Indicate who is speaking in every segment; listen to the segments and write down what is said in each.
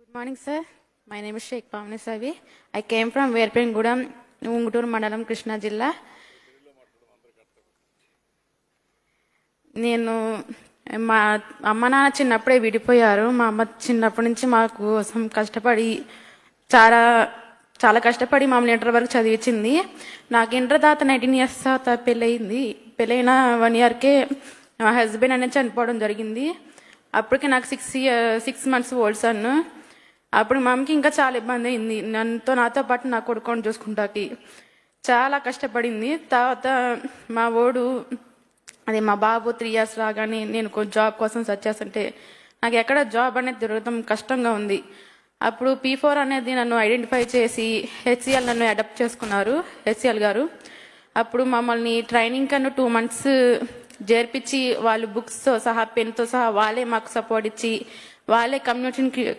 Speaker 1: Good morning, sir. My name is Sheikh Pavni Savi. I came from Verpengudam, Ungutur Mandalam, Krishna Jilla. నేను మా అమ్మ నాన్న చిన్నప్పుడే విడిపోయారు. మా అమ్మ చిన్నప్పటి నుంచి మా కోసం కష్టపడి చాలా చాలా కష్టపడి మమ్మల్ని ఇంటర్ వరకు చదివించింది. నాకు ఇంటర్ తర్వాత 19 years తర్వాత పెళ్ళయింది. పెళ్ళైన 1 yearకే మా హస్బెండ్ అనేది చనిపోవడం జరిగింది. అప్పటికి నాకు 6 months ఓల్డ్ సన్. అప్పుడు మా అమ్మకి ఇంకా చాలా ఇబ్బంది అయింది. నాతో పాటు నా కొడుకుని చూసుకుంటాకి చాలా కష్టపడింది. తర్వాత మా ఓడు అది మా బాబు 3 years రాగానే నేను జాబ్ కోసం సెర్చ్ చేస్తుంటే నాకు ఎక్కడ జాబ్ అనేది దొరకడం కష్టంగా ఉంది. అప్పుడు P4 అనేది నన్ను ఐడెంటిఫై చేసి HCL నన్ను అడాప్ట్ చేసుకున్నారు, HCL గారు. అప్పుడు మమ్మల్ని ట్రైనింగ్ కన్నా 2 months చేర్పించి వాళ్ళు బుక్స్తో సహా పెన్తో సహా వాళ్ళే మాకు సపోర్ట్ ఇచ్చి వాళ్ళే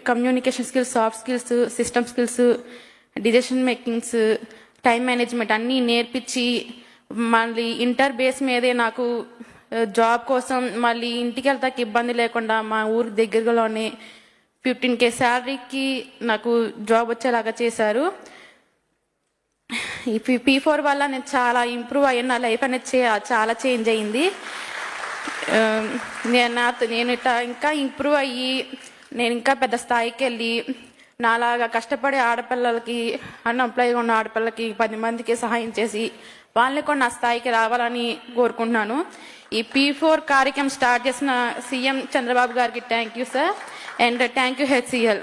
Speaker 1: communication skills, soft skills, system skills, decision makings, time management అన్నీ నేర్పించి మళ్ళీ ఇంటర్ బేస్ మీదే నాకు జాబ్ కోసం మళ్ళీ ఇంటికి వెళ్తాకి ఇబ్బంది లేకుండా మా ఊరి దగ్గరలోనే 15K శాలరీకి నాకు జాబ్ వచ్చేలాగా చేశారు. ఈ P4 వల్ల నేను చాలా ఇంప్రూవ్ అయ్యాను. నా లైఫ్ అనేది చాలా చేంజ్ అయింది. నేను ఇట్లా ఇంకా ఇంప్రూవ్ అయ్యి నేను ఇంకా పెద్ద స్థాయికి వెళ్ళి నాలాగా కష్టపడే ఆడపిల్లలకి, అన్ఎంప్లాయ్గా ఉన్న ఆడపిల్లలకి 10 మందికి సహాయం చేసి వాళ్ళని కూడా నా స్థాయికి రావాలని కోరుకుంటున్నాను. ఈ P4 కార్యక్రమం స్టార్ట్ చేసిన సీఎం చంద్రబాబు గారికి thank you sir, and thank you HCL.